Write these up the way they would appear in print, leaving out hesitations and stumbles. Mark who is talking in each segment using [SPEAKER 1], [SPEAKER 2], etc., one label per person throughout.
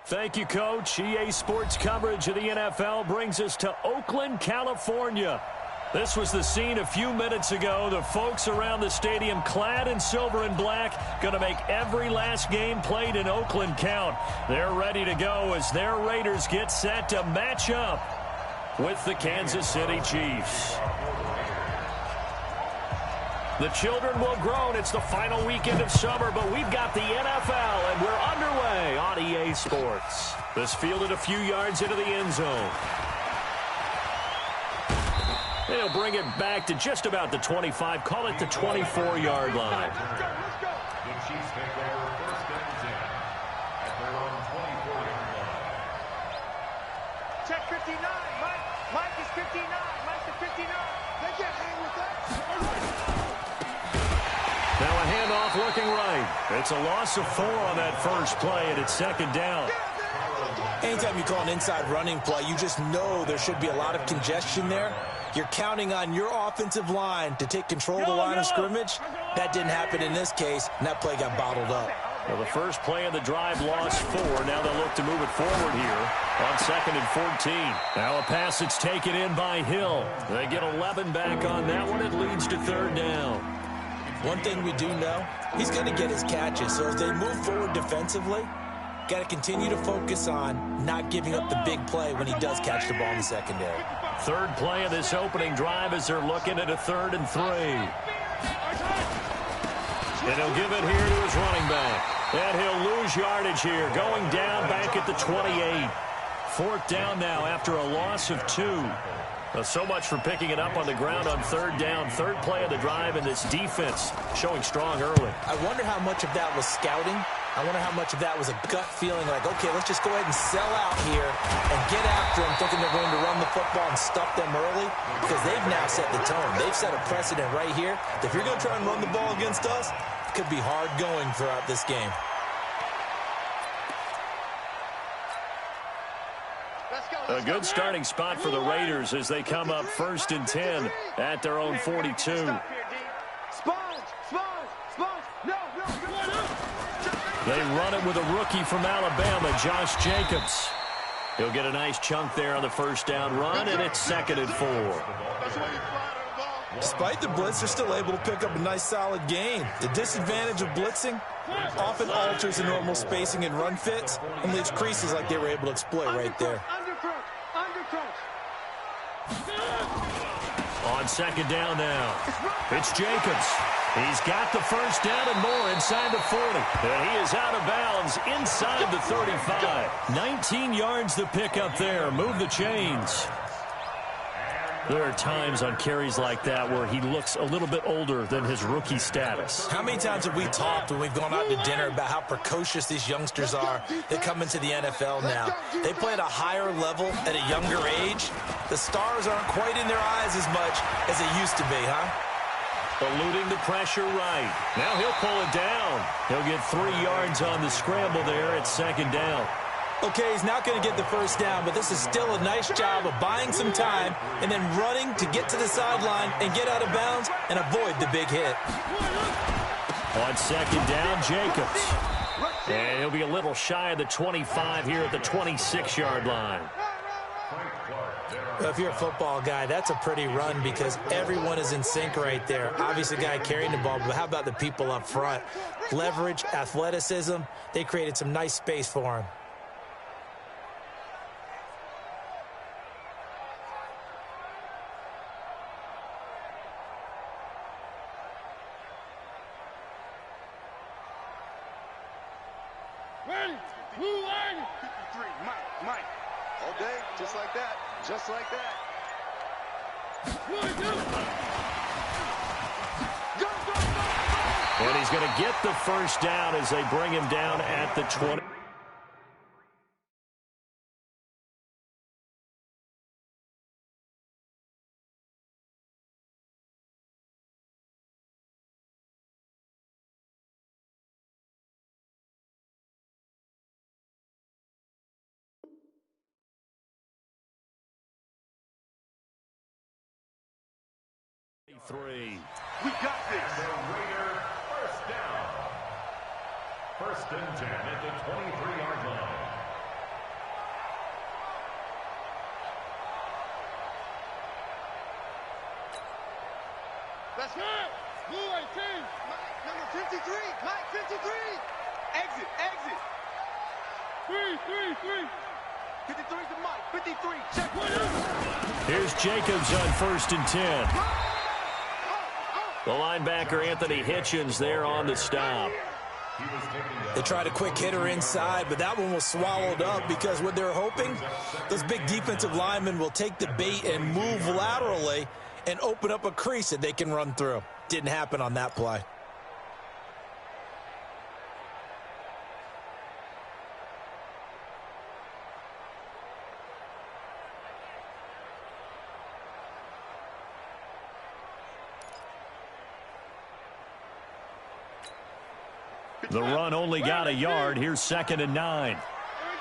[SPEAKER 1] Thank you, Coach. EA Sports coverage of the NFL brings us to Oakland, California. This was the scene a few minutes ago. The folks around the stadium clad in silver and black going to make every last game played in Oakland count. They're ready to go as their Raiders get set to match up with the Kansas City Chiefs. The children will groan. It's the final weekend of summer, but we've got the NFL, and we're underway on EA Sports. This fielded a few yards into the end zone. They'll bring it back to just about the 25. Call it the 24-yard line.
[SPEAKER 2] The Chiefs take over first and 10 at their own 24-yard line.
[SPEAKER 3] Check 59. Mike is 59. Mike's the 59. They can't hang with that.
[SPEAKER 1] Now a handoff looking right. It's a loss of 4 on that first play, and it's second down.
[SPEAKER 4] Anytime you call an inside running play, you just know there should be a lot of congestion there. You're counting on your offensive line to take control of the line of scrimmage. That didn't happen in this case, and that play got bottled up.
[SPEAKER 1] Well, the first play of the drive lost 4. Now they'll look to move it forward here on 2nd and 14. Now a pass that's taken in by Hill. They get 11 back on that one. It leads to 3rd down.
[SPEAKER 4] One thing we do know, he's going to get his catches. So as they move forward defensively, got to continue to focus on not giving up the big play when he does catch the ball in the secondary.
[SPEAKER 1] 3rd play of this opening drive as they're looking at a 3rd and 3. And he'll give it here to his running back. And he'll lose yardage here, going down back at the 28. 4th down now after a loss of 2. Well, so much for picking it up on the ground on 3rd down. 3rd play of the drive, and this defense showing strong early.
[SPEAKER 4] I wonder how much of that was scouting. I wonder how much of that was a gut feeling like, okay, let's just go ahead and sell out here and get after them, thinking they're going to run the football and stuff them early, because they've now set the tone. They've set a precedent right here. If you're going to try and run the ball against us, it could be hard going throughout this game.
[SPEAKER 1] A good starting spot for the Raiders as they come up 1st and 10 at their own 42. They run it with a rookie from Alabama, Josh Jacobs. He'll get a nice chunk there on the 1st down run, and it's 2nd and 4.
[SPEAKER 4] Despite the blitz, they're still able to pick up a nice, solid gain. The disadvantage of blitzing often alters the normal spacing and run fits and leaves creases like they were able to exploit right there.
[SPEAKER 1] On 2nd down now, it's Jacobs. He's got the 1st down and more inside the 40. And he is out of bounds inside the 35. 19 yards to pick up there. Move the chains. There are times on carries like that where he looks a little bit older than his rookie status.
[SPEAKER 4] How many times have we talked when we've gone out to dinner about how precocious these youngsters are that come into the NFL now? They play at a higher level at a younger age. The stars aren't quite in their eyes as much as they used to be, huh?
[SPEAKER 1] Eluding the pressure right. Now he'll pull it down. He'll get 3 yards on the scramble there at 2nd down.
[SPEAKER 4] Okay, he's not going to get the 1st down, but this is still a nice job of buying some time and then running to get to the sideline and get out of bounds and avoid the big hit.
[SPEAKER 1] On 2nd down, Jacobs. And he'll be a little shy of the 25 here at the 26-yard line.
[SPEAKER 4] Well, if you're a football guy, that's a pretty run because everyone is in sync right there. Obviously, the guy carrying the ball, but how about the people up front? Leverage, athleticism, they created some nice space for him.
[SPEAKER 3] Ready? Who ready? 53, Mike. All day, just like that. Just like that.
[SPEAKER 1] And he's going to get the 1st down as they bring him down at the 20.
[SPEAKER 2] We got this. The Raider 1st down. 1st and 10 at the 23-yard line.
[SPEAKER 3] That's good. Blue 18. Number 53. Mike 53. Exit. 53 to Mike. 53. Check.
[SPEAKER 1] Here's Jacobs on 1st and 10. The linebacker, Anthony Hitchens, there on the stop.
[SPEAKER 4] They tried a quick hitter inside, but that one was swallowed up because what they're hoping, those big defensive linemen will take the bait and move laterally and open up a crease that they can run through. Didn't happen on that play.
[SPEAKER 1] The run only got a yard. Here's 2nd and 9.
[SPEAKER 3] Here we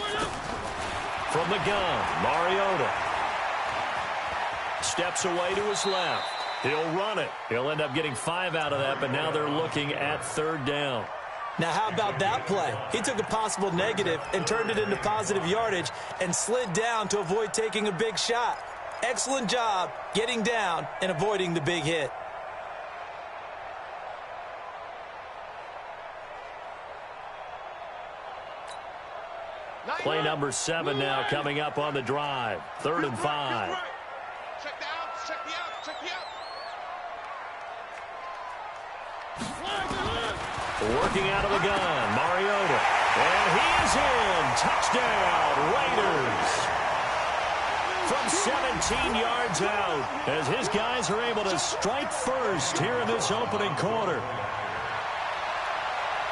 [SPEAKER 3] go.
[SPEAKER 1] From the gun, Mariota. Steps away to his left. He'll run it. He'll end up getting 5 out of that, but now they're looking at 3rd down.
[SPEAKER 4] Now, how about that play? He took a possible negative and turned it into positive yardage and slid down to avoid taking a big shot. Excellent job getting down and avoiding the big hit.
[SPEAKER 1] Play number 7 now coming up on the drive. 3rd and 5.
[SPEAKER 3] Check the outs. Check the outs.
[SPEAKER 1] Working out of the gun, Mariota. And he is in. Touchdown, Raiders. From 17 yards out, as his guys are able to strike first here in this opening quarter.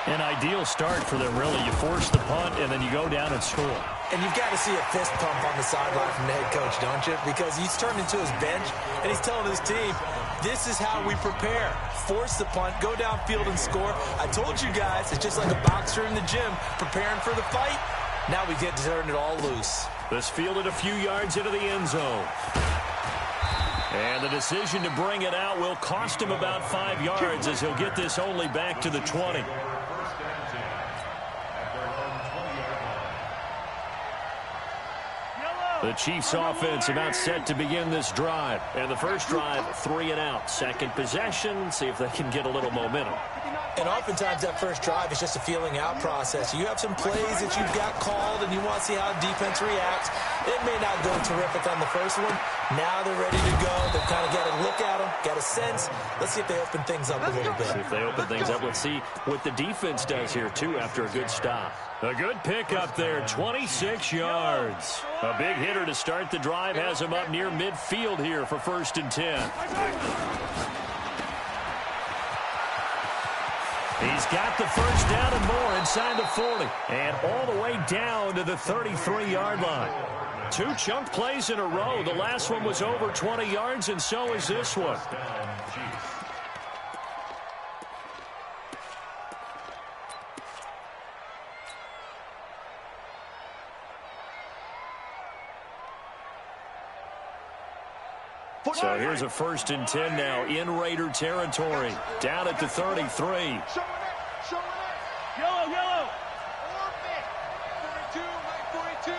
[SPEAKER 1] An ideal start for them, really. You force the punt, and then you go down and score.
[SPEAKER 4] And you've got to see a fist pump on the sideline from the head coach, don't you? Because he's turned into his bench, and he's telling his team, this is how we prepare. Force the punt, go downfield and score. I told you guys, it's just like a boxer in the gym preparing for the fight. Now we get to turn it all loose.
[SPEAKER 1] This fielded a few yards into the end zone. And the decision to bring it out will cost him about 5 yards as he'll get this only back to the 20. The Chiefs offense about set to begin this drive. And the first drive, 3 and out. Second possession, see if they can get a little momentum.
[SPEAKER 4] And oftentimes that first drive is just a feeling out process. You have some plays that you've got called and you want to see how defense reacts. It may not go terrific on the first one. Now they're ready to go. They've kind of got to look at them, got a sense. Let's see if they open things up a little bit.
[SPEAKER 1] See if they open things up. Let's see what the defense does here, too, after a good stop. A good pick up there, 26 yards. A big hitter to start the drive has him up near midfield here for 1st and 10. He's got the first down and more inside the 40. And all the way down to the 33-yard line. 2 chunk plays in a row. The last one was over 20 yards, and so is this one. So here's a 1st and 10 now in Raider territory. Down at the 33.
[SPEAKER 3] Yellow. 42.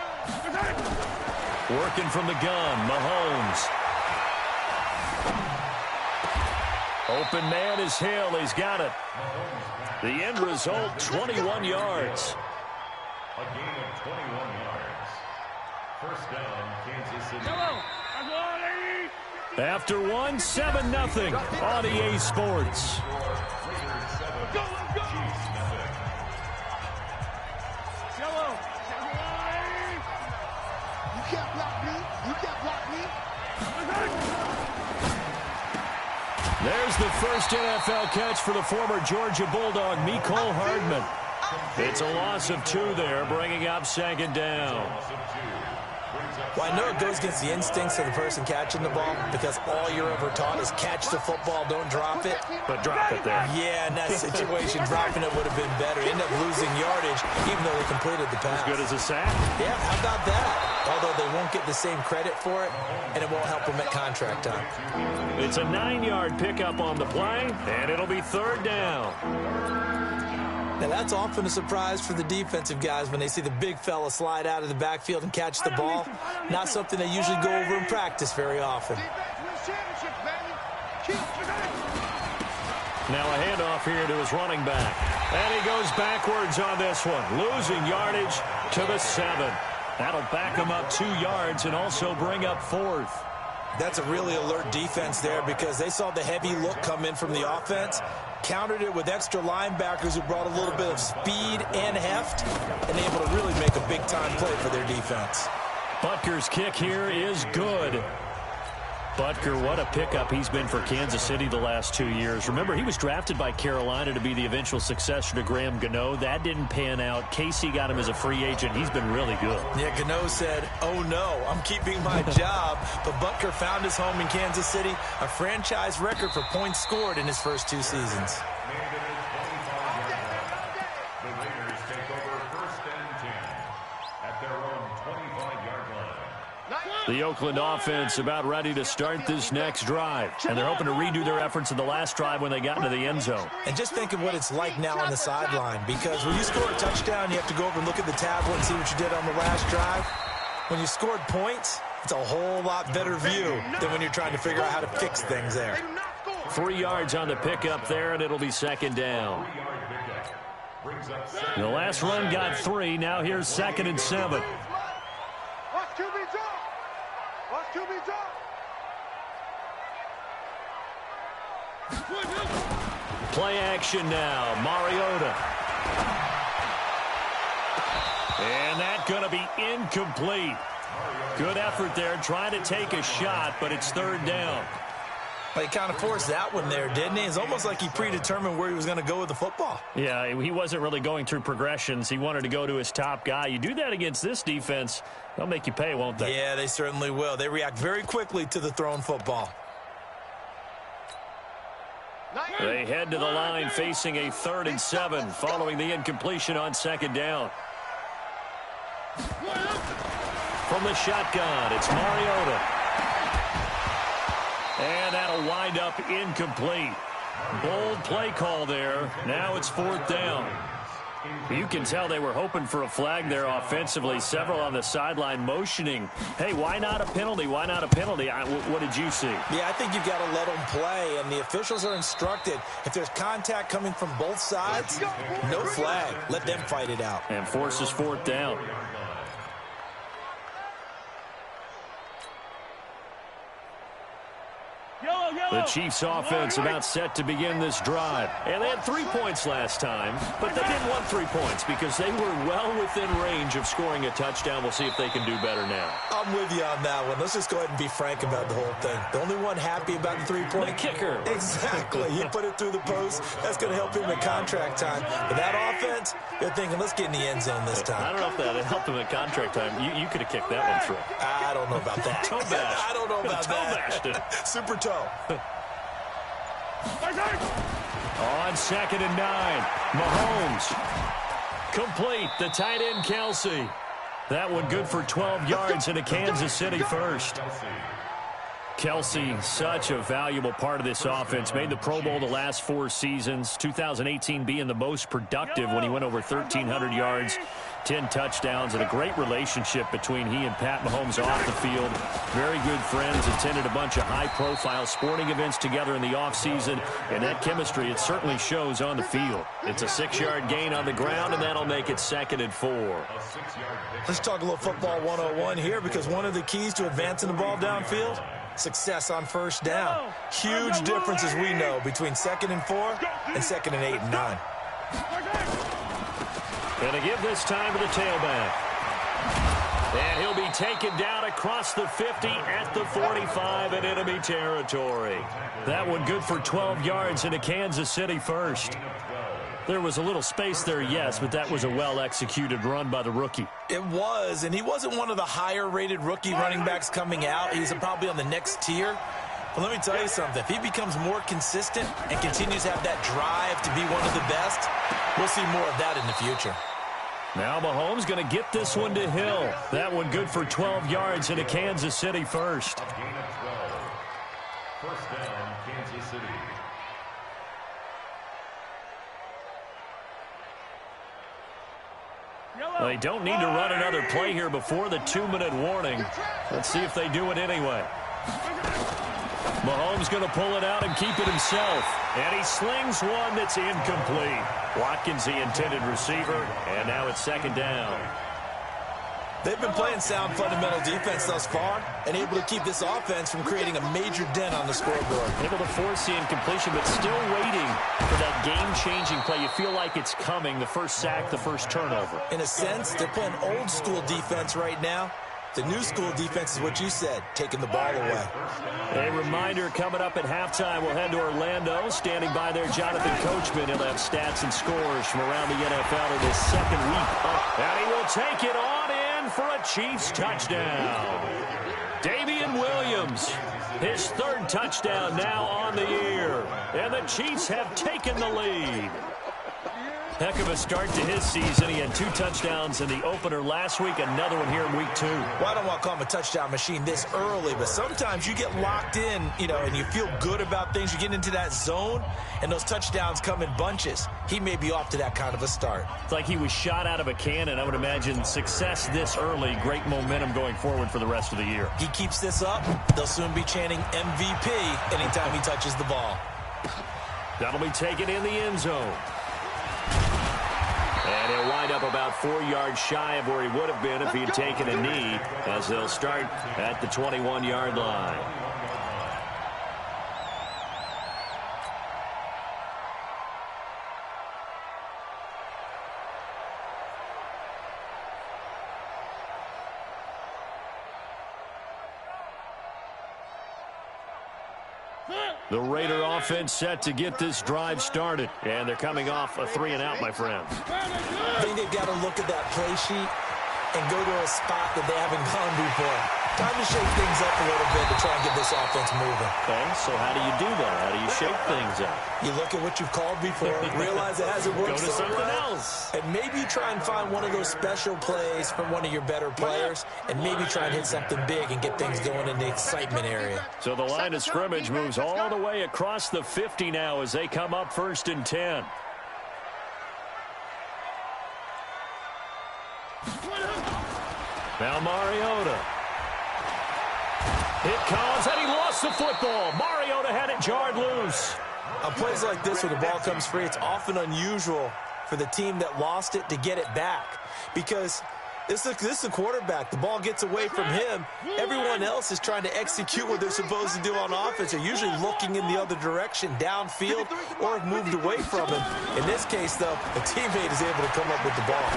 [SPEAKER 1] Working from the gun, Mahomes. Open man is Hill. He's got it. The end result, 21 yards.
[SPEAKER 2] A gain of 21 yards. First down, Kansas City.
[SPEAKER 1] After one, 7-0 on EA Sports. There's the first NFL catch for the former Georgia Bulldog, Mecole Hardman. It's a loss of 2 there, bringing up 2nd down.
[SPEAKER 4] Well, I know it goes against the instincts of the person catching the ball because all you're ever taught is catch the football, don't drop it.
[SPEAKER 1] But drop it there.
[SPEAKER 4] Yeah, in that situation, dropping it would have been better. End up losing yardage, even though they completed the pass.
[SPEAKER 1] As good as a sack.
[SPEAKER 4] Yeah, how about that? Although they won't get the same credit for it, and it won't help them at contract time.
[SPEAKER 1] It's a 9-yard pickup on the play, and it'll be 3rd down.
[SPEAKER 4] Now, that's often a surprise for the defensive guys when they see the big fella slide out of the backfield and catch the ball. Not something they usually go over in practice very often.
[SPEAKER 1] Now a handoff here to his running back. And he goes backwards on this one, losing yardage to the 7. That'll back him up 2 yards and also bring up 4th.
[SPEAKER 4] That's a really alert defense there because they saw the heavy look come in from the offense, countered it with extra linebackers who brought a little bit of speed and heft, and able to really make a big-time play for their defense.
[SPEAKER 1] Butker's kick here is good. Butker, what a pickup he's been for Kansas City the last 2 years. Remember, he was drafted by Carolina to be the eventual successor to Graham Gano. That didn't pan out. Casey got him as a free agent. He's been really good.
[SPEAKER 4] Yeah, Gano said, oh no, I'm keeping my job. But Butker found his home in Kansas City, a franchise record for points scored in his first 2 seasons.
[SPEAKER 2] The Raiders take over 1st and 10 at their own 25-yard line.
[SPEAKER 1] The Oakland offense about ready to start this next drive. And they're hoping to redo their efforts in the last drive when they got into the end zone.
[SPEAKER 4] And just think of what it's like now on the sideline, because when you score a touchdown, you have to go over and look at the tablet and see what you did on the last drive. When you scored points, it's a whole lot better view than when you're trying to figure out how to fix things there.
[SPEAKER 1] 3 yards on the pickup there, and it'll be 2nd down. The last run got 3. Now here's 2nd and 7. Play action now, Mariota. And that's going to be incomplete. Good effort there, trying to take a shot, but it's 3rd down.
[SPEAKER 4] Well, he kind of forced that one there, didn't he? It's almost like he predetermined where he was going to go with the football.
[SPEAKER 1] Yeah, he wasn't really going through progressions. He wanted to go to his top guy. You do that against this defense, they'll make you pay, won't they?
[SPEAKER 4] Yeah, they certainly will. They react very quickly to the thrown football.
[SPEAKER 1] They head to the line facing a 3rd and 7 following the incompletion on 2nd down. From the shotgun, it's Mariota. And that'll wind up incomplete. Bold play call there. Now it's 4th down. You can tell they were hoping for a flag there offensively. Several on the sideline motioning. Hey, why not a penalty? Why not a penalty? What did you see?
[SPEAKER 4] Yeah, I think you've got to let them play, and the officials are instructed. If there's contact coming from both sides, no flag. Let them fight it out.
[SPEAKER 1] And forces 4th down. The Chiefs offense about set to begin this drive. And they had 3 points last time, but they didn't want 3 points because they were well within range of scoring a touchdown. We'll see if they can do better now.
[SPEAKER 4] I'm with you on that one. Let's just go ahead and be frank about the whole thing. The only one happy about the 3-point.
[SPEAKER 1] The kicker.
[SPEAKER 4] Exactly. He put it through the post. That's going to help him in contract time. But that offense, they're thinking, let's get in the end zone this time.
[SPEAKER 1] I don't know if that helped him in contract time. You could have kicked that one through.
[SPEAKER 4] I don't know about that.
[SPEAKER 1] Toe bash.
[SPEAKER 4] I don't know about
[SPEAKER 1] that.
[SPEAKER 4] Super toe.
[SPEAKER 1] On 2nd and 9, Mahomes. Complete, the tight end Kelsey. That one good for 12 yards and a Kansas City first. Kelsey, such a valuable part of this offense. Made the Pro Bowl the last 4 seasons. 2018 being the most productive when he went over 1,300 yards, 10 touchdowns, and a great relationship between he and Pat Mahomes off the field. Very good friends, attended a bunch of high-profile sporting events together in the offseason, and that chemistry, it certainly shows on the field. It's a 6-yard gain on the ground, and that'll make it 2nd and 4.
[SPEAKER 4] Let's talk a little football 101 here, because one of the keys to advancing the ball downfield, success on 1st down. Huge difference, as we know, between 2nd and 4 and 2nd and 8 and 9.
[SPEAKER 1] Going to give this time to the tailback. And he'll be taken down across the 50 at the 45 in enemy territory. That one good for 12 yards in a Kansas City first. There was a little space there, yes, but that was a well-executed run by the rookie.
[SPEAKER 4] It was, and he wasn't one of the higher-rated rookie running backs coming out. He's probably on the next tier. But let me tell you something. If he becomes more consistent and continues to have that drive to be one of the best, we'll see more of that in the future.
[SPEAKER 1] Now Mahomes going to get this one to Hill. That one good for 12 yards in a Kansas City first.
[SPEAKER 2] Gain of 12. 1st down, Kansas City.
[SPEAKER 1] They don't need to run another play here before the 2-minute warning. Let's see if they do it anyway. Mahomes going to pull it out and keep it himself. And he slings one that's incomplete. Watkins, the intended receiver, and now it's second down.
[SPEAKER 4] They've been playing sound fundamental defense thus far and able to keep this offense from creating a major dent on the scoreboard.
[SPEAKER 1] Able to force the incompletion, but still waiting for that game-changing play. You feel like it's coming, the first sack, the first turnover.
[SPEAKER 4] In a sense, they're playing old-school defense right now. The new school defense is what you said, taking the ball away.
[SPEAKER 1] A reminder coming up at halftime. We'll head to Orlando. Standing by there, Jonathan Coachman. He'll have stats and scores from around the NFL in his second week up. And he will take it on in for a Chiefs touchdown. Damian Williams, his third touchdown now on the year. And the Chiefs have taken the lead. Heck of a start to his season. He had 2 touchdowns in the opener last week, another one here in week 2.
[SPEAKER 4] Well, I don't want to call him a touchdown machine this early, but sometimes you get locked in, and you feel good about things. You get into that zone, and those touchdowns come in bunches. He may be off to that kind of a start.
[SPEAKER 1] It's like he was shot out of a cannon. I would imagine success this early, great momentum going forward for the rest of the year.
[SPEAKER 4] He keeps this up, they'll soon be chanting MVP anytime he touches the ball.
[SPEAKER 1] That'll be taken in the end zone. And he'll wind up about 4 yards shy of where he would have been if he had taken a knee, as they'll start at the 21-yard line. The Raider offense set to get this drive started. And they're coming off a 3-and-out, my friends.
[SPEAKER 4] I think they've got to look at that play sheet and go to a spot that they haven't gone before. Time to shake things up a little bit to try and get this offense moving.
[SPEAKER 1] Okay, so how do you do that? How do you shake things up?
[SPEAKER 4] You look at what you've called before, realize it hasn't worked
[SPEAKER 1] so
[SPEAKER 4] so
[SPEAKER 1] something
[SPEAKER 4] well,
[SPEAKER 1] else.
[SPEAKER 4] and maybe try and find one of those special plays from one of your better players, and maybe try and hit something big and get things going in the excitement area.
[SPEAKER 1] So the line of scrimmage moves all the way across the 50 now as they come up 1st and 10. Now Mariota. It comes, and he lost the football. Mariota had it jarred loose.
[SPEAKER 4] On plays like this where the ball comes free, it's often unusual for the team that lost it to get it back. Because this is a quarterback. The ball gets away from him. Everyone else is trying to execute what they're supposed to do on offense. They're usually looking in the other direction, downfield, or have moved away from him. In this case, though, a teammate is able to come up with the ball.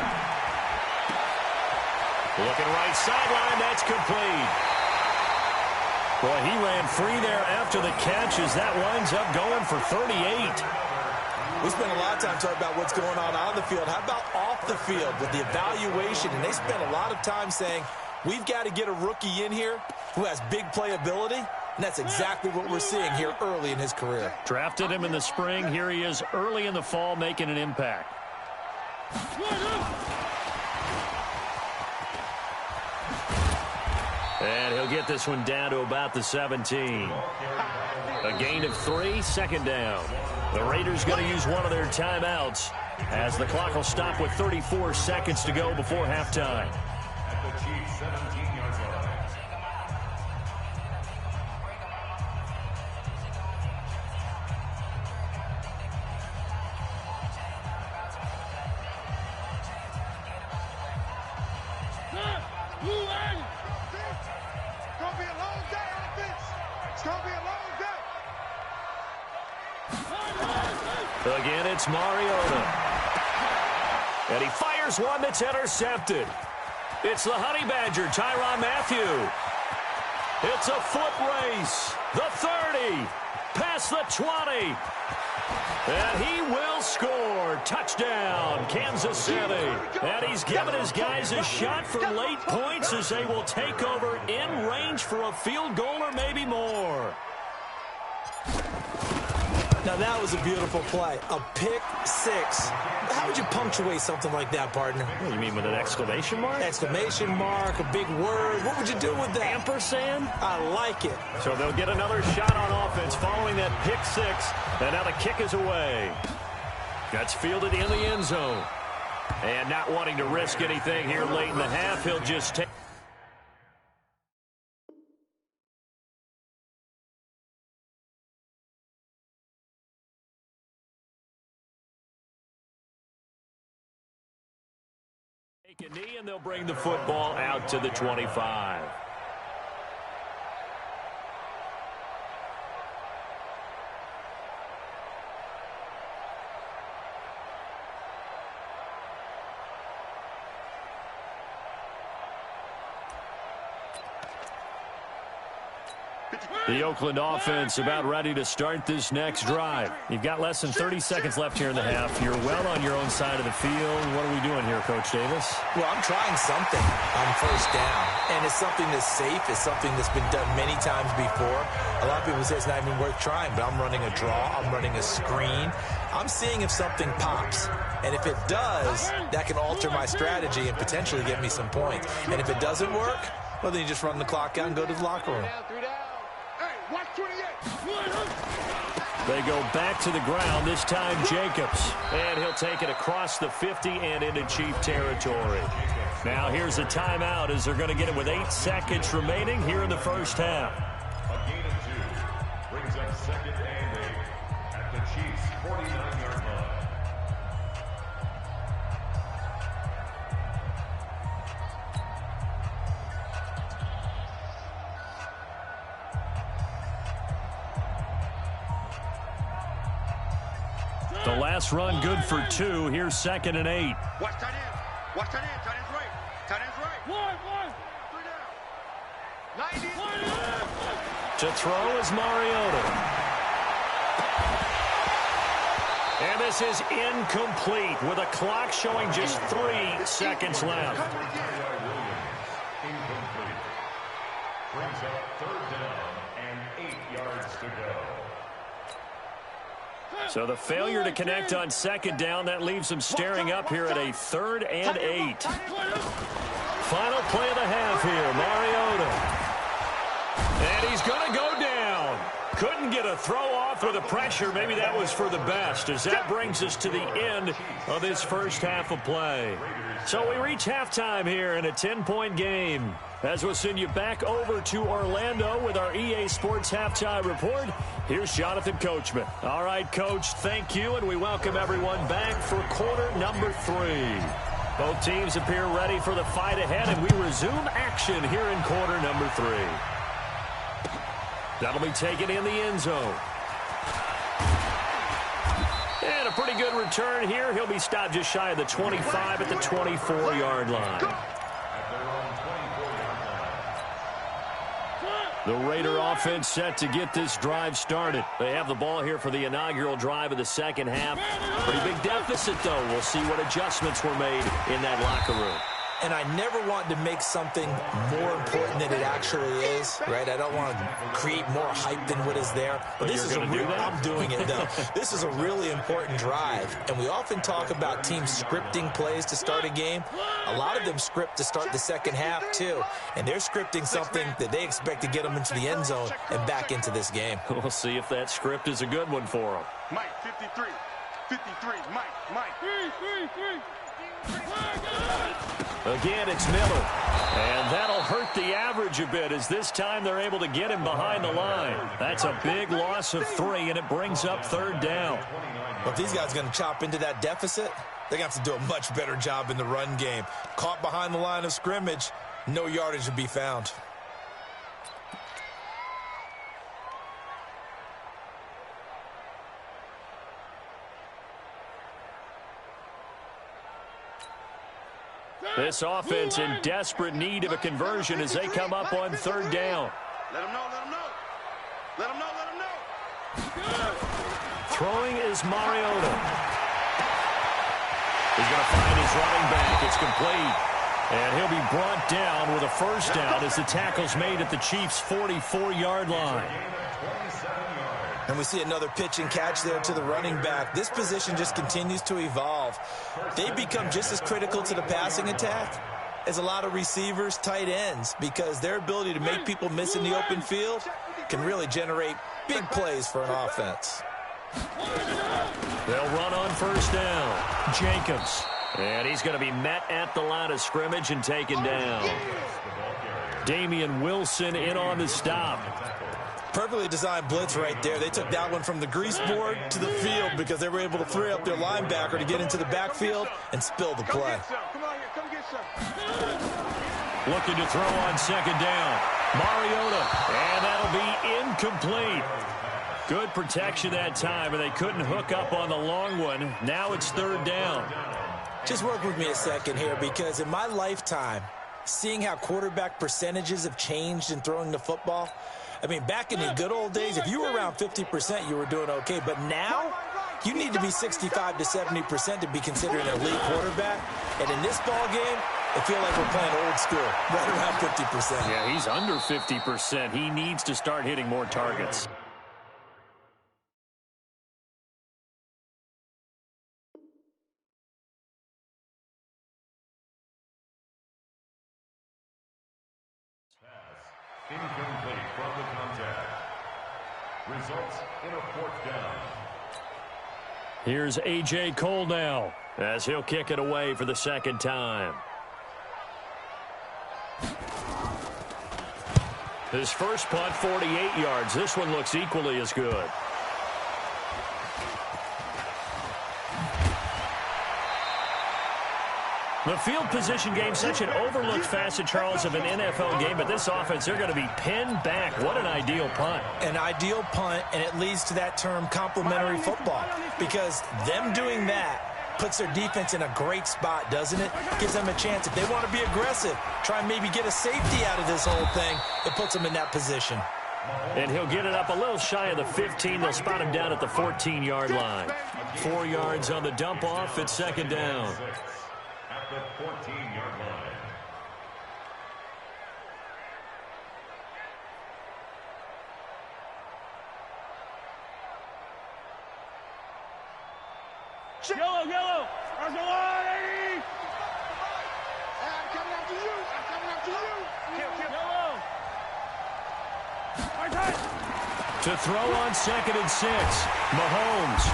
[SPEAKER 1] Looking right sideline, that's complete. Boy, he ran free there after the catch as that winds up going for 38.
[SPEAKER 4] We spent a lot of time talking about what's going on the field. How about off the field with the evaluation? And they spent a lot of time saying, we've got to get a rookie in here who has big playability. And that's exactly what we're seeing here early in his career.
[SPEAKER 1] Drafted him in the spring. Here he is early in the fall making an impact. And he'll get this one down to about the 17. A gain of 3, second down. The Raiders going to use one of their timeouts as the clock will stop with 34 seconds to go before halftime.
[SPEAKER 2] At the Chiefs' 17-yard line.
[SPEAKER 1] Again, it's Mariota. And he fires one that's intercepted. It's the Honey Badger, Tyrann Mathieu. It's a foot race. The 30. Past the 20. And he will score. Touchdown, Kansas City. And he's given his guys a shot for late points as they will take over in range for a field goal or maybe more.
[SPEAKER 4] Now, that was a beautiful play. A pick six. How would you punctuate something like that, partner?
[SPEAKER 1] What, you mean with an exclamation mark?
[SPEAKER 4] Exclamation mark, a big word. What would you do with that?
[SPEAKER 1] Ampersand?
[SPEAKER 4] I like it.
[SPEAKER 1] So they'll get another shot on offense following that pick six. And now the kick is away. That's fielded in the end zone. And not wanting to risk anything here late in the half, he'll just take. Take a knee, and they'll bring the football out to the 25. The Oakland offense about ready to start this next drive. You've got less than 30 seconds left here in the half. You're well on your own side of the field. What are we doing here, Coach Davis?
[SPEAKER 4] Well, I'm trying something on first down, and it's something that's safe. It's something that's been done many times before. A lot of people say it's not even worth trying, but I'm running a draw. I'm running a screen. I'm seeing if something pops, and if it does, that can alter my strategy and potentially get me some points. And if it doesn't work, well, then you just run the clock out and go to the locker room.
[SPEAKER 1] They go back to the ground, this time Jacobs. And he'll take it across the 50 and into Chief territory. Now here's a timeout as they're going to get it with 8 seconds remaining here in the first half.
[SPEAKER 2] A gain of 2 brings up 2nd and 8 at the Chiefs' 49-yard line.
[SPEAKER 1] The last run good for 2. Here's 2nd and 8.
[SPEAKER 3] Watch tight end. Watch tight end. Tight end's right. Tight end's right. One. 3 down. 90.
[SPEAKER 1] To throw is Mariota. And this is incomplete with a clock showing just 3 seconds left.
[SPEAKER 2] Incomplete. Brings up 3rd down and 8 yards to go.
[SPEAKER 1] So the failure to connect on 2nd down, that leaves them staring up here at a 3rd and 8. Final play of the half here, Mariota. And he's going to go down. Couldn't get a throw off with the pressure. Maybe that was for the best, as that brings us to the end of this first half of play. So we reach halftime here in a 10-point game. As we'll send you back over to Orlando with our EA Sports Halftime Report, here's Jonathan Coachman. All right, Coach, thank you, and we welcome everyone back for quarter number 3. Both teams appear ready for the fight ahead, and we resume action here in quarter number 3. That'll be taken in the end zone. And a pretty good return here. He'll be stopped just shy of the 25 at the 24-yard line. The Raider offense set to get this drive started. They have the ball here for the inaugural drive of the second half. Pretty big deficit, though. We'll see what adjustments were made in that locker room.
[SPEAKER 4] And I never want to make something more important than it actually is, right? I don't want to create more hype than what is there. But this is a real, I'm doing it, though. This is a really important drive. And we often talk about teams scripting plays to start a game. A lot of them script to start the second half, too. And they're scripting something that they expect to get them into the end zone and back into this game.
[SPEAKER 1] We'll see if that script is a good one for them.
[SPEAKER 3] Mike, 53. 53. Mike. 3.
[SPEAKER 1] Again, it's Miller. And that'll hurt the average a bit, as this time they're able to get him behind the line. That's a big loss of 3, and it brings up 3rd down.
[SPEAKER 4] Well, if these guys are going to chop into that deficit, they're going to have to do a much better job in the run game. Caught behind the line of scrimmage, no yardage to be found.
[SPEAKER 1] This offense in desperate need of a conversion as they come up on 3rd down.
[SPEAKER 3] Let him know.
[SPEAKER 1] Throwing is Mariota. He's going to find his running back. It's complete. And he'll be brought down with a first down as the tackle's made at the Chiefs' 44-yard line.
[SPEAKER 4] And we see another pitch and catch there to the running back. This position just continues to evolve. They become just as critical to the passing attack as a lot of receivers, tight ends, because their ability to make people miss in the open field can really generate big plays for an offense.
[SPEAKER 1] They'll run on first down. Jacobs. And he's going to be met at the line of scrimmage and taken down. Damian Wilson in on the stop.
[SPEAKER 4] Perfectly designed blitz right there. They took that one from the grease board to the field because they were able to free up their linebacker to get into the backfield and spill the play.
[SPEAKER 3] Come on here, come get some.
[SPEAKER 1] Looking to throw on second down. Mariota, and that'll be incomplete. Good protection that time, and they couldn't hook up on the long one. Now it's third down.
[SPEAKER 4] Just work with me a second here, because in my lifetime, seeing how quarterback percentages have changed in throwing the football, I mean, back in the good old days, if you were around 50%, you were doing okay. But now, you need to be 65 to 70% to be considered an elite quarterback. And in this ball game, I feel like we're playing old school, right around 50%.
[SPEAKER 1] Yeah, he's under 50%. He needs to start hitting more targets.
[SPEAKER 2] Incomplete from the contact. Results in a fourth down.
[SPEAKER 1] Here's A.J. Cole now, as he'll kick it away for the second time. His first punt, 48 yards. This one looks equally as good. The field position game, such an overlooked facet, Charles, of an NFL game, but this offense, they're going to be pinned back. What an ideal punt.
[SPEAKER 4] An ideal punt, and it leads to that term complementary football, because them doing that puts their defense in a great spot, doesn't it? Gives them a chance. If they want to be aggressive, try and maybe get a safety out of this whole thing, it puts them in that position.
[SPEAKER 1] And he'll get it up a little shy of the 15. They'll spot him down at the 14-yard line. 4 yards on the dump off. It's second down.
[SPEAKER 2] At the 14-yard line.
[SPEAKER 3] Yellow. There's a line. I'm coming after you. Yellow.
[SPEAKER 1] To throw on 2nd and 6. Mahomes.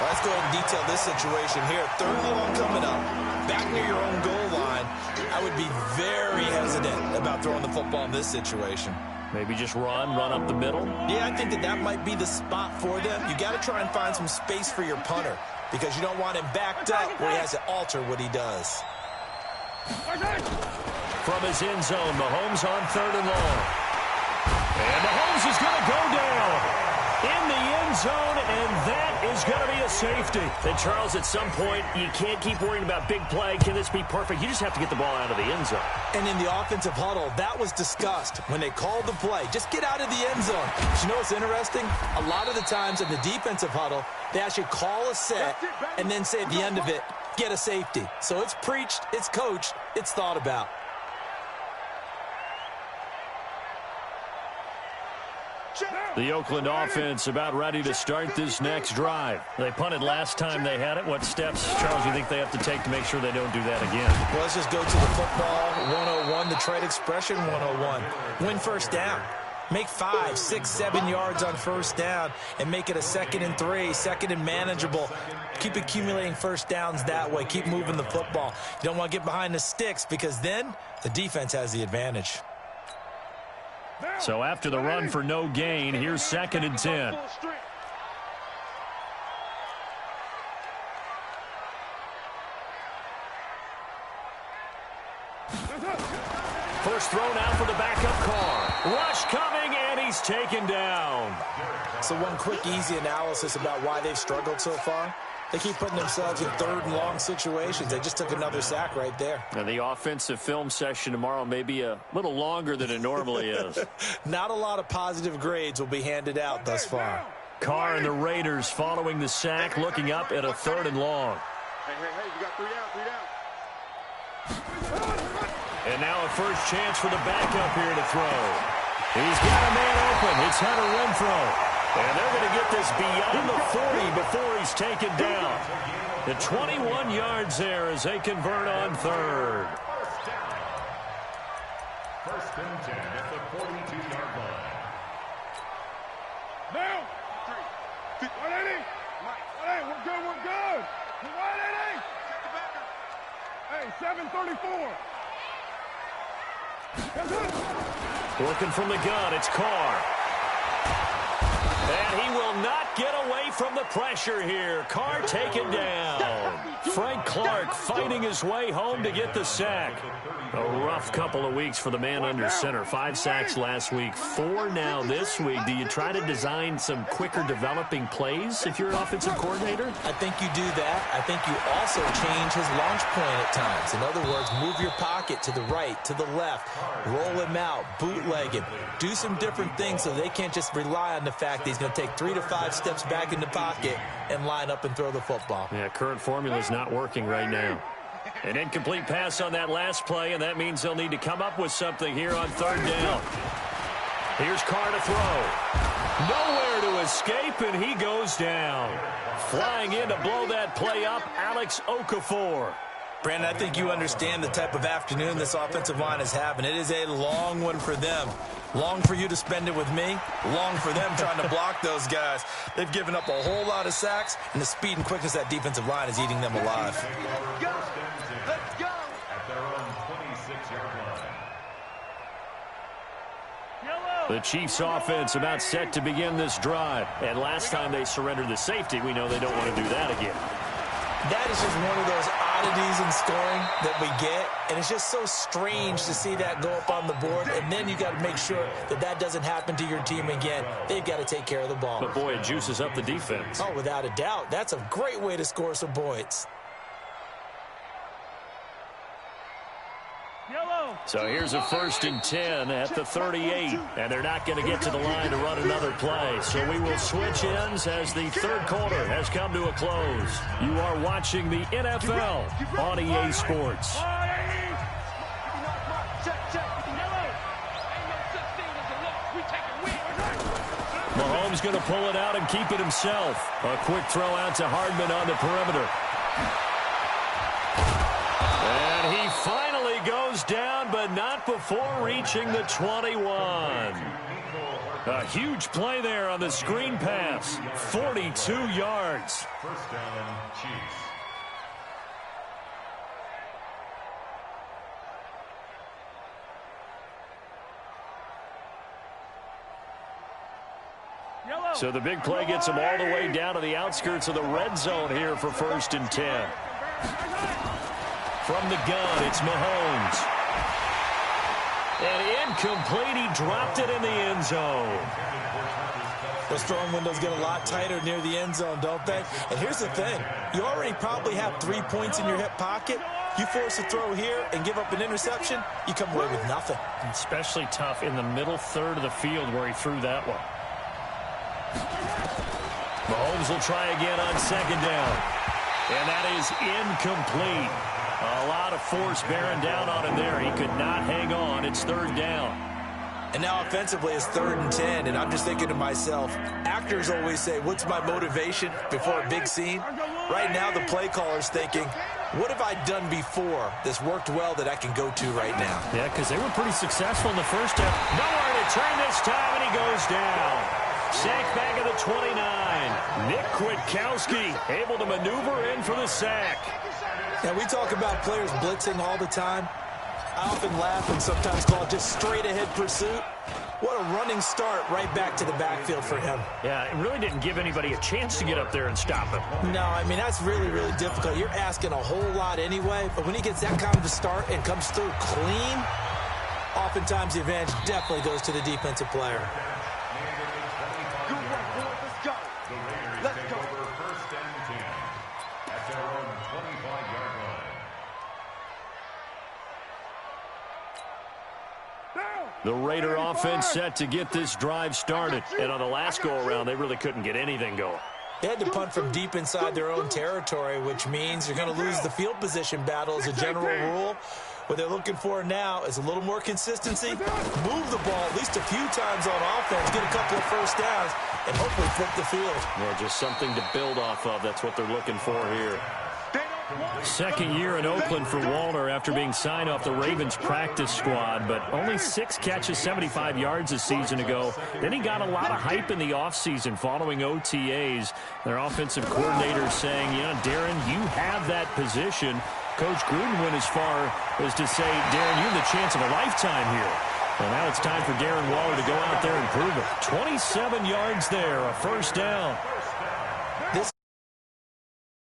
[SPEAKER 4] Let's go ahead and detail this situation here. 3rd and long coming up. Back near your own goal line. I would be very hesitant about throwing the football in this situation.
[SPEAKER 1] Maybe just run up the middle.
[SPEAKER 4] Yeah, I think that might be the spot for them. You got to try and find some space for your punter, because you don't want him backed up where he has to alter what he does.
[SPEAKER 1] From his end zone, Mahomes on 3rd and long. And Mahomes is going to go down in the end zone, and that is going to be a safety. And Charles, at some point, you can't keep worrying about big play. Can this be perfect? You just have to get the ball out of the end zone.
[SPEAKER 4] And in the offensive huddle, that was discussed when they called the play. Just get out of the end zone. But you know what's interesting? A lot of the times in the defensive huddle, they actually call a set and then say at the end of it, get a safety. So it's preached, it's coached, it's thought about.
[SPEAKER 1] The Oakland offense about ready to start this next drive. They punted last time they had it. What steps, Charles, do you think they have to take to make sure they don't do that again?
[SPEAKER 4] Well, let's just go to the football 101, the trade expression 101. Win first down. Make 5, 6, 7 yards on first down and make it a 2nd and 3, 2nd and manageable. Keep accumulating first downs that way. Keep moving the football. You don't want to get behind the sticks, because then the defense has the advantage.
[SPEAKER 1] So after the run for no gain, here's 2nd and 10. First throw now for the backup car. Rush coming, and he's taken down.
[SPEAKER 4] So one quick, easy analysis about why they've struggled so far. They keep putting themselves in 3rd and long situations. They just took another sack right there.
[SPEAKER 1] Now, the offensive film session tomorrow may be a little longer than it normally is.
[SPEAKER 4] Not a lot of positive grades will be handed out thus far.
[SPEAKER 1] Carr and the Raiders following the sack, looking up at a 3rd and long.
[SPEAKER 3] Hey, you got 3 down.
[SPEAKER 1] And now a first chance for the backup here to throw. He's got a man open. It's Hunter Renfrow. And they're going to get this beyond the 40 before he's taken down. The 21 yards there as they convert on 3rd.
[SPEAKER 2] First and 10 at the 42-yard line.
[SPEAKER 3] Now. 180. Hey, we're good, we're good. You right, Eddie? Hey, 734.
[SPEAKER 1] Working from the gun, it's Carr. And he will not get away from the pressure here. Carr taken down. Frank Clark fighting his way home to get the sack. A rough couple of weeks for the man under center. 5 sacks last week, 4 now this week. Do you try to design some quicker developing plays if you're an offensive coordinator?
[SPEAKER 4] I think you do that. I think you also change his launch point at times. In other words, move your pocket to the right, to the left, roll him out, bootleg him. Do some different things so they can't just rely on the fact that he's going to take 3 to 5 steps back in the pocket and line up and throw the football.
[SPEAKER 1] Yeah, current formula is not working right now. An incomplete pass on that last play, and that means they'll need to come up with something here on 3rd down. Here's Carr to throw. Nowhere to escape, and he goes down. Flying in to blow that play up, Alex Okafor.
[SPEAKER 4] Brandon, I think you understand the type of afternoon this offensive line is having. It is a long one for them. Long for you to spend it with me. Long for them trying to block those guys. They've given up a whole lot of sacks, and the speed and quickness of that defensive line is eating them alive.
[SPEAKER 3] Let's go.
[SPEAKER 2] At their own 26-yard line.
[SPEAKER 1] The Chiefs offense about set to begin this drive. And last time they surrendered the safety, we know they don't want to do that again.
[SPEAKER 4] That is just one of those oddities in scoring that we get, and it's just so strange to see that go up on the board, and then you got to make sure that that doesn't happen to your team again. They've got to take care of the ball.
[SPEAKER 1] But, boy, it juices up the defense.
[SPEAKER 4] Oh, without a doubt. That's a great way to score some points.
[SPEAKER 1] So here's a 1st and 10 at the 38, and they're not going to get to the line to run another play. So we will switch ends as the 3rd quarter has come to a close. You are watching the NFL on EA Sports. Mahomes going to pull it out and keep it himself. A quick throw out to Hardman on the perimeter. And he finally goes down, but not before reaching the 21. A huge play there on the screen pass. 42 yards.
[SPEAKER 2] 1st down, Chiefs.
[SPEAKER 1] So the big play gets him all the way down to the outskirts of the red zone here for 1st and 10. From the gun, it's Mahomes. And incomplete, he dropped it in the end zone.
[SPEAKER 4] Those throwing windows get a lot tighter near the end zone, don't they? And here's the thing. You already probably have 3 points in your hip pocket. You force a throw here and give up an interception, you come away with nothing.
[SPEAKER 1] Especially tough in the middle 3rd of the field where he threw that one. Mahomes will try again on 2nd down. And that is incomplete. A lot of force bearing down on him there. He could not hang on. It's 3rd down.
[SPEAKER 4] And now offensively it's 3rd and 10, and I'm just thinking to myself, actors always say, what's my motivation before a big scene? Right now the play caller's thinking, what have I done before that's worked well that I can go to right now?
[SPEAKER 1] Yeah, because they were pretty successful in the first half. Nowhere to turn this time, and he goes down. Sack back at the 29. Nick Kwiatkowski able to maneuver in for the sack.
[SPEAKER 4] Now, we talk about players blitzing all the time. I often laugh and sometimes call it just straight-ahead pursuit. What a running start right back to the backfield for him.
[SPEAKER 1] Yeah, it really didn't give anybody a chance to get up there and stop him.
[SPEAKER 4] No, I mean, that's really, really difficult. You're asking a whole lot anyway, but when he gets that kind of a start and comes through clean, oftentimes the advantage definitely goes to the defensive player.
[SPEAKER 2] Let's go. Over 1st and 10 at their own 25-yard line.
[SPEAKER 1] The Raider offense set to get this drive started. And on the last go-around, they really couldn't get anything going.
[SPEAKER 4] They had to punt from deep inside their own territory, which means you're going to lose the field position battle as a general rule. What they're looking for now is a little more consistency, move the ball at least a few times on offense, get a couple of 1st downs, and hopefully flip the field.
[SPEAKER 1] Yeah, just something to build off of. That's what they're looking for here. Second year in Oakland for Walter after being signed off the Ravens practice squad, but only 6 catches, 75 yards a season ago. Then he got a lot of hype in the offseason following OTAs. Their offensive coordinator saying, you know, Darren, you have that position. Coach Gruden went as far as to say, Darren, you have the chance of a lifetime here. Well, now it's time for Darren Waller to go out there and prove it. 27 yards there, a first down.